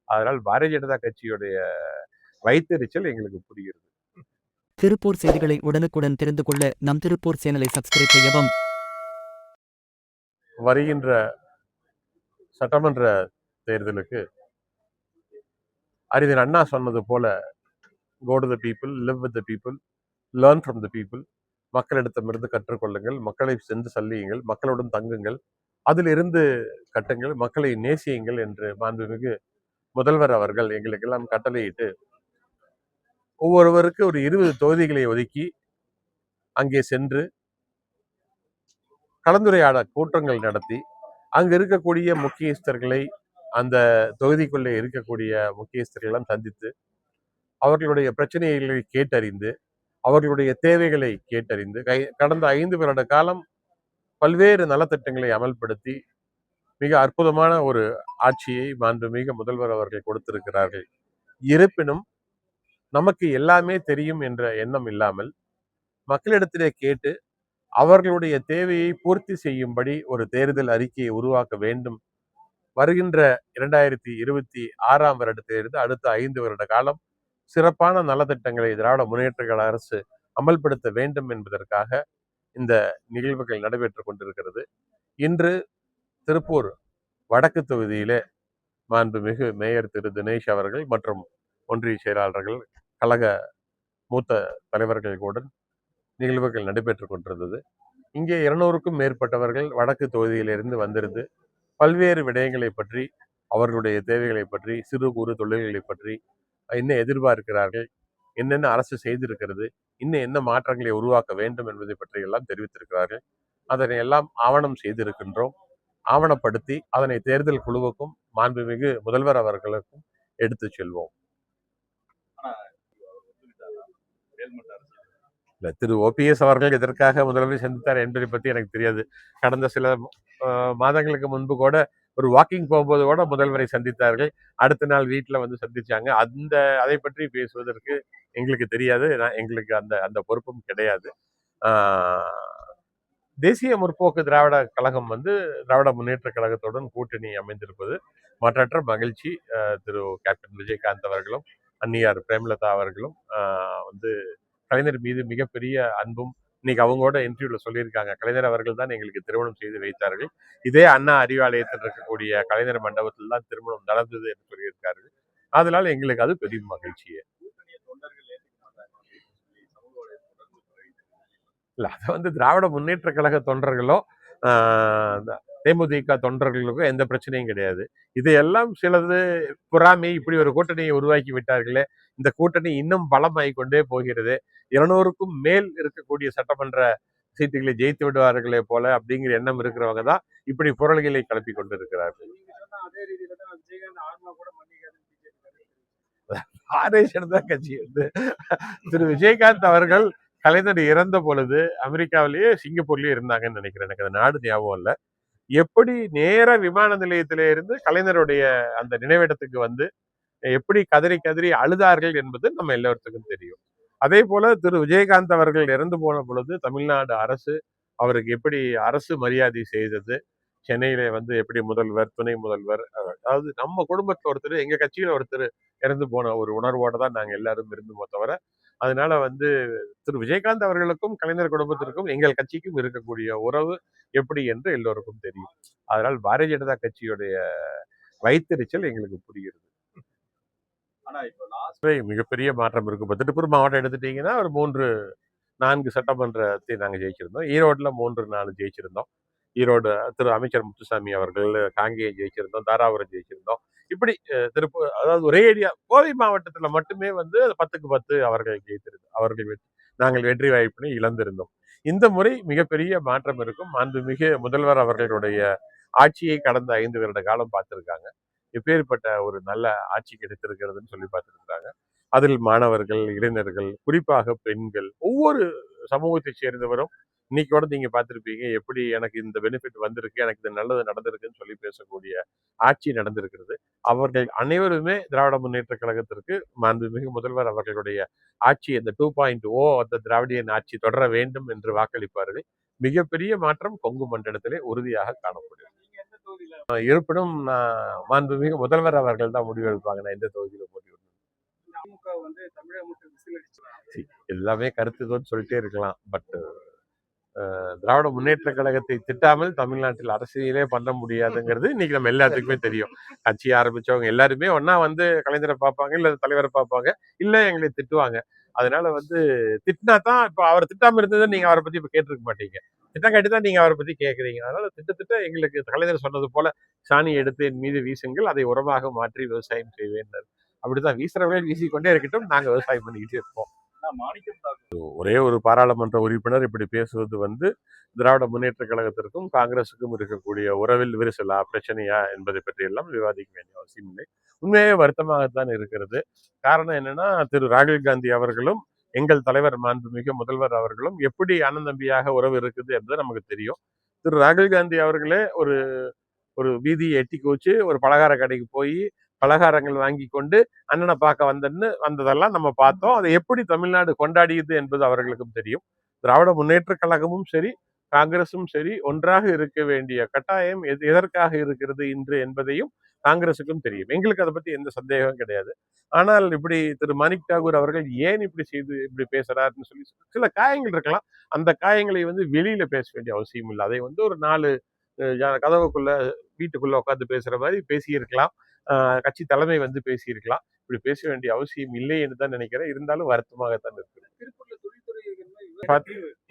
அதனால் பாரதிய ஜனதா கட்சியுடைய வைத்தறிச்சல் எங்களுக்கு புரிகிறது. திருப்பூர் செய்திகளை உடனுக்குடன் தெரிந்து கொள்ள நம் திருப்பூர் சேனலை சப்ஸ்கிரைப் செய்யவும். வருகின்ற சட்டமன்ற தேர்தலுக்கு அறிஞர் அண்ணா சொன்னது போல go to the people, live with the people, learn from the people. மக்களிடத்திலிருந்து கற்றுக்கொள்ளுங்கள், மக்களை சென்று சல்லியுங்கள், மக்களுடன் தங்குங்கள், அதிலிருந்து கட்டுங்கள், மக்களை நேசியுங்கள் என்று மாண்புமிகு முதல்வர் அவர்கள் எங்களுக்கெல்லாம் கட்டளையிட்டு ஒவ்வொருவருக்கு ஒரு 20 தொகுதிகளை ஒதுக்கி அங்கே சென்று கலந்துரையாட கூட்டங்கள் நடத்தி அங்கு இருக்கக்கூடிய முக்கியஸ்தர்களை, அந்த தொகுதிக்குள்ளே இருக்கக்கூடிய முக்கியஸ்தர்களெல்லாம் சந்தித்து அவர்களுடைய பிரச்சனைகளை கேட்டறிந்து அவர்களுடைய தேவைகளை கேட்டறிந்து கடந்த 5 வருட காலம் பல்வேறு நலத்திட்டங்களை அமல்படுத்தி மிக அற்புதமான ஒரு ஆட்சியை மாண்புமிகு முதல்வர் அவர்கள் கொடுத்திருக்கிறார்கள். இருப்பினும் நமக்கு எல்லாமே தெரியும் என்ற எண்ணம் இல்லாமல் மக்களிடத்திலே கேட்டு அவர்களுடைய தேவையை பூர்த்தி செய்யும்படி ஒரு தேர்தல் அறிக்கையை உருவாக்க வேண்டும். வருகின்ற 2026 வருடத்திலிருந்து அடுத்த 5 வருட காலம் சிறப்பான நலத்திட்டங்களை திராவிட முன்னேற்ற கழக அரசு அமல்படுத்த வேண்டும் என்பதற்காக இந்த நிகழ்வுகள் நடைபெற்றுக் கொண்டிருக்கிறது. இன்று திருப்பூர் வடக்கு தொகுதியிலே மாண்புமிகு மேயர் திரு தினேஷ் அவர்கள் மற்றும் ஒன்றிய செயலாளர்கள், கழக மூத்த தலைவர்களுடன் நிகழ்வுகள் நடைபெற்றுக் கொண்டிருந்தது. இங்கே 200க்கும் மேற்பட்டவர்கள் வடக்கு தொகுதியிலிருந்து வந்திருந்து பல்வேறு விடயங்களை பற்றி, அவர்களுடைய தேவைகளை பற்றி, சிறு குறு தொழில்களை பற்றி என்ன எதிர்பார்க்கிறார்கள், என்னென்ன அரசு செய்திருக்கிறது, இன்னும் என்ன மாற்றங்களை உருவாக்க வேண்டும் என்பதை பற்றியெல்லாம் தெரிவித்திருக்கிறார்கள். அதனை எல்லாம் ஆவணம் செய்திருக்கின்றோம். ஆவணப்படுத்தி அதனை தேர்தல் குழுவுக்கும் மாண்புமிகு முதல்வர் அவர்களுக்கும் எடுத்து செல்வோம். திரு OPS அவர்கள் எதற்காக முதல்வரை சந்தித்தார் என்பதை பற்றி எனக்கு தெரியாது. கடந்த சில மாதங்களுக்கு முன்பு கூட ஒரு வாக்கிங் போகும்போது கூட முதல்வரை சந்தித்தார்கள். அடுத்த நாள் வீட்டில் வந்து சந்திச்சாங்க. அதை பற்றி பேசுவதற்கு எங்களுக்கு தெரியாது. எங்களுக்கு அந்த பொறுப்பும் கிடையாது. தேசிய முற்போக்கு திராவிட கழகம் திராவிட முன்னேற்ற கழகத்துடன் கூட்டணி அமைந்திருப்பது மற்றற்ற மகிழ்ச்சி. திரு கேப்டன் விஜயகாந்த் அவர்களும் அன்னியார் பிரேமலதா அவர்களும் கலைஞர் மீது மிகப்பெரிய அன்பும், இன்னைக்கு அவங்களோட இன்டர்வியூல சொல்லியிருக்காங்க, கலைஞர் அவர்கள் தான் எங்களுக்கு திருமணம் செய்து வைத்தார்கள், இதே அண்ணா அறிவாலயத்தில் இருக்கக்கூடிய கலைஞர் மண்டபத்தில் தான் திருமணம் நடந்தது என்று சொல்லியிருக்கார்கள். அதனால எங்களுக்கு அது பெரிய மகிழ்ச்சியே. இல்ல, அதை திராவிட முன்னேற்ற கழக தொண்டர்களோ தேமுதிக தொண்டர்களுக்கும் எந்த பிரச்சனையும் கிடையாது. இதையெல்லாம் சிலது பொறாமை, இப்படி ஒரு கூட்டணியை உருவாக்கி விட்டார்களே, இந்த கூட்டணி இன்னும் பலமாகி கொண்டே போகிறது, 200க்கும் மேல் இருக்கக்கூடிய சட்டமன்ற சீட்டுகளை ஜெயித்து விடுவார்களே போல அப்படிங்கிற எண்ணம் இருக்கிறவங்க தான் இப்படி புரளிகளை கிளப்பி கொண்டிருக்கிறார்கள். பாரதிய ஜனதா கட்சி திரு விஜயகாந்த் அவர்கள் கலைஞர் இறந்த பொழுது அமெரிக்காவிலேயே சிங்கப்பூர்லயே இருந்தாங்கன்னு நினைக்கிறேன், எனக்கு அந்த நாடு ஞாபகம் இல்லை. எப்படி நேர விமான நிலையத்திலே இருந்து கலைஞருடைய அந்த நினைவிடத்துக்கு எப்படி கதறி கதறி அழுதார்கள் என்பது நம்ம எல்லாத்துக்கும் தெரியும். அதே போல திரு விஜயகாந்த் அவர்கள் இறந்து போன பொழுது தமிழ்நாடு அரசு அவருக்கு எப்படி அரசு மரியாதை செய்தது, சென்னையில எப்படி முதல்வர், துணை முதல்வர், அதாவது நம்ம குடும்பத்துல ஒருத்தர், எங்க கட்சியில ஒருத்தர் இறந்து போன ஒரு உணர்வோட தான் நாங்க எல்லாரும் இருந்தோமோ தவிர, அதனால திரு விஜயகாந்த் அவர்களுக்கும் கலைஞர் குடும்பத்திற்கும் எங்கள் கட்சிக்கும் இருக்கக்கூடிய உறவு எப்படி என்று எல்லோருக்கும் தெரியும். அதனால் பாரதிய ஜனதா கட்சியுடைய வைத்தறிச்சல் எங்களுக்கு புரிகிறது. மிகப்பெரிய மாற்றம் இருக்கு. இப்போ திருப்பூர் மாவட்டம் எடுத்துட்டீங்கன்னா ஒரு 3-4 சட்டமன்றத்தை நாங்கள் ஜெயிச்சிருந்தோம். ஈரோடுல 3-4 ஜெயிச்சிருந்தோம். ஈரோடு திரு அமைச்சர் முத்துசாமி அவர்கள், காங்கேயம் ஜெயிச்சிருந்தோம், தாராபுரம் ஜெயிச்சிருந்தோம். இப்படி திருப்பூர், அதாவது ஒரே ஏரியா கோவை மாவட்டத்துல மட்டுமே 10க்கு 10 அவர்கள் ஜெயித்திருந்தோம். நாங்கள் வெற்றி வாய்ப்பினை இழந்திருந்தோம். இந்த முறை மிகப்பெரிய மாற்றம் இருக்கும். மாண்புமிகு முதல்வர் அவர்களுடைய ஆட்சியை கடந்த 5 வருட காலம் பார்த்திருக்காங்க. எப்பேற்பட்ட ஒரு நல்ல ஆட்சி கிடைத்திருக்கிறதுன்னு சொல்லி பார்த்துருக்காங்க. அதில் மாணவர்கள், இளைஞர்கள், குறிப்பாக பெண்கள், ஒவ்வொரு சமூகத்தை சேர்ந்தவரும் இன்னைக்கு கூட நீங்க பார்த்திருப்பீங்க, எப்படி எனக்கு இந்த பெனிஃபிட் வந்திருக்கு, எனக்கு இது நல்லது நடந்திருக்குன்னு சொல்லி பேசக்கூடிய ஆட்சி நடந்திருக்கிறது. அவர்கள் அனைவருமே திராவிட முன்னேற்ற கழகத்திற்கு மாண்புமிகு முதல்வர் அவர்களுடைய ஆட்சி, அந்த 2.0 அந்த திராவிடியன் ஆட்சி தொடர வேண்டும் என்று வாக்களிப்பார்கள். மிகப்பெரிய மாற்றம் கொங்கு மண்டலத்திலே உறுதியாக காணப்படும். இருப்பினும் மாண்புமிகு முதல்வர் அவர்கள் தான் முடிவு எடுப்பாங்க நான் எந்த தொகுதியில போட்டியிடணும். எல்லாமே கருத்துக்கோன்னு சொல்லிட்டே இருக்கலாம். பட் திராவிட முன்னேற்ற கழகத்தை திட்டாமல் தமிழ்நாட்டில் அரசியலே பண்ண முடியாதுங்கிறது இன்னைக்கு நம்ம எல்லாத்துக்குமே தெரியும். கட்சி ஆரம்பிச்சவங்க எல்லாருமே ஒன்னா வந்து கலைஞரை பார்ப்பாங்க, இல்ல தலைவரை பார்ப்பாங்க, இல்ல எங்களை திட்டுவாங்க. அதனால வந்து திட்டினா தான், இப்ப அவர் திட்டாம இருந்ததை நீங்க அவரை பத்தி இப்ப கேட்டிருக்க மாட்டீங்க. திட்டம் காட்டி தான் நீங்க அவரை பத்தி கேட்கறீங்க. அதனால திட்ட எங்களுக்கு கலைஞர் சொன்னது போல சாணி எடுத்து என் மீது வீசுங்கள், அதை உரமாக மாற்றி விவசாயம் செய்வேன். அப்படிதான் வீசுறவர்கள் வீசிக்கொண்டே இருக்கட்டும், நாங்க விவசாயம் பண்ணிக்கிட்டே இருப்போம். ஒரே ஒரு பாராளுமன்ற உறுப்பினர் இப்படி பேசுவது வந்து திராவிட முன்னேற்ற கழகத்திற்கும் காங்கிரசுக்கும் இருக்கக்கூடிய உறவில் விரிசலா பிரச்சனையா என்பதை பற்றி எல்லாம் விவாதிக்க வேண்டிய அவசியம் இல்லை. உண்மையே வருத்தமாகத்தான் இருக்கிறது. காரணம் என்னன்னா, திரு ராகுல் காந்தி அவர்களும் எங்கள் தலைவர் மாண்புமிகு முதல்வர் அவர்களும் எப்படி அண்ணன் தம்பியாக உறவு இருக்குது என்பது நமக்கு தெரியும். திரு ராகுல் காந்தி அவர்களே ஒரு ஒரு வீதியை எட்டி கூச்சு ஒரு பலகார கடைக்கு போய் பலகாரங்கள் வாங்கி கொண்டு அண்ணனை பார்க்க வந்ததெல்லாம் நம்ம பார்த்தோம். அதை எப்படி தமிழ்நாடு கொண்டாடியது என்பது அவர்களுக்கும் தெரியும். திராவிட முன்னேற்ற கழகமும் சரி, காங்கிரசும் சரி ஒன்றாக இருக்க வேண்டிய கட்டாயம் எதற்காக இருக்கிறது இன்று என்பதையும் காங்கிரசுக்கும் தெரியும். எங்களுக்கு அதை பத்தி எந்த சந்தேகமும் கிடையாது. ஆனால் இப்படி திரு மாணிக் தாகூர் அவர்கள் ஏன் இப்படி பேசுறாருன்னு சொல்லி சில காயங்கள் இருக்கலாம். அந்த காயங்களை வந்து வெளியில பேச வேண்டிய அவசியம் இல்லை. அதை வந்து ஒரு 4 கதவுக்குள்ள வீட்டுக்குள்ள உட்காந்து பேசுற மாதிரி பேசியிருக்கலாம். கட்சி தலைமை வந்து பேசியிருக்கலாம். இப்படி பேச வேண்டிய அவசியம் இல்லை என்று தான் நினைக்கிறேன். இருந்தாலும் வருத்தமாகத்தான் இருக்கு.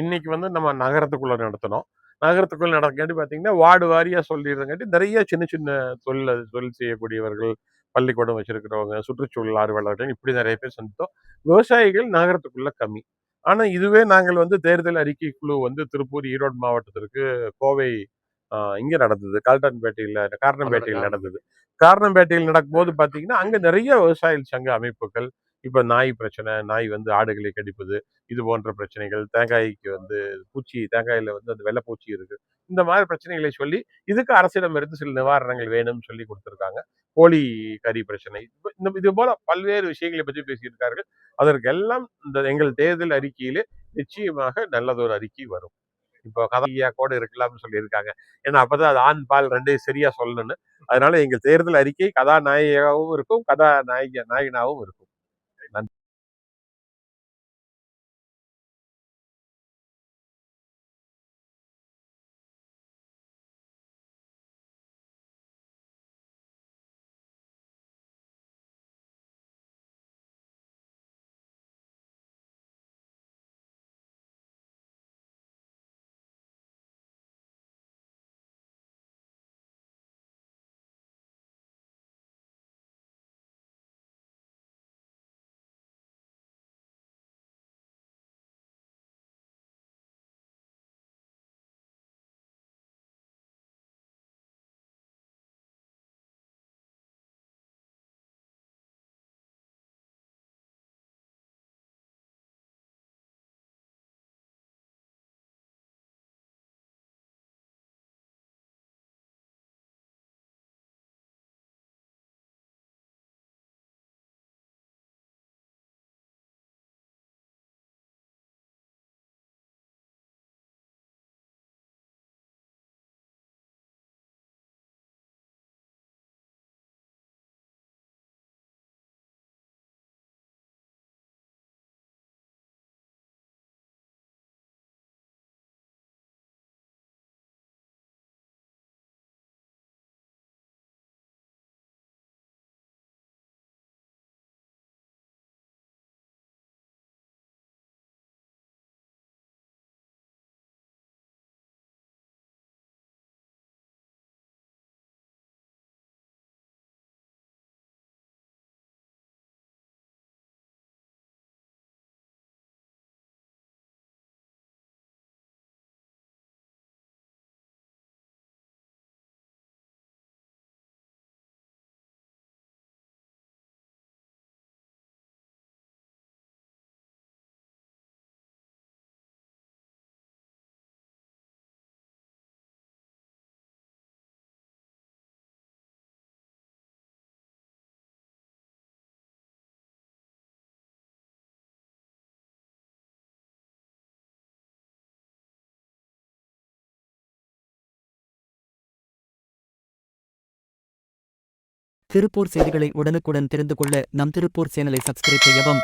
இன்னைக்கு வந்து நம்ம நகரத்துக்குள்ள நடத்தணும். நகரத்துக்குள்ள நடக்காட்டி பாத்தீங்கன்னா வார்டு வாரியா சொல்லிடுறங்காட்டி நிறைய சின்ன சின்ன தொழில் செய்யக்கூடியவர்கள், பள்ளிக்கூடம் வச்சிருக்கிறவங்க, சுற்றுச்சூழல் ஆர்வலர்கள் இப்படி நிறைய பேர் சந்தித்தோம். விவசாயிகள் நகரத்துக்குள்ள கம்மி. ஆனா இதுவே நாங்கள் வந்து தேர்தல் அறிக்கை குழு வந்து திருப்பூர், ஈரோடு மாவட்டத்திற்கு கோவை இங்க நடந்தது. காரணம்பேட்டையில் நடந்தது. காரணம்பேட்டையில் நடக்கும்போது பாத்தீங்கன்னா அங்க நிறைய விவசாய சங்க அமைப்புகள், இப்ப நாய் பிரச்சனை, நாய் வந்து ஆடுகளை கடிப்பது, இது போன்ற பிரச்சனைகள், தேங்காய்க்கு வந்து தேங்காயில வந்து அந்த வெள்ளைப்பூச்சி இருக்கு, இந்த மாதிரி பிரச்சனைகளை சொல்லி இதுக்கு அரசிடமிருந்து சில நிவாரணங்கள் வேணும்னு சொல்லி கொடுத்திருக்காங்க. கோழி கறி பிரச்சனை, இது போல பல்வேறு விஷயங்களை பற்றி பேசியிருக்கார்கள். அதற்கெல்லாம் இந்த எங்கள் தேர்தல் அறிக்கையிலே நிச்சயமாக நல்லதொரு அறிக்கை வரும். இப்போ கதையா கூட இருக்கலாம்னு சொல்லியிருக்காங்க. ஏன்னா அப்பதான் அது ஆண் பால் ரெண்டையும் சரியா சொல்லணும்னு. அதனால எங்கள் தேர்தல் அறிக்கை கதாநாயகியாகவும் இருக்கும், நாயகனாகவும் இருக்கும். நன்றி. திருப்பூர் செய்திகளை உடனுக்குடன் தெரிந்து கொள்ள நம் திருப்பூர் சேனலை சப்ஸ்கிரைப் செய்யவும்.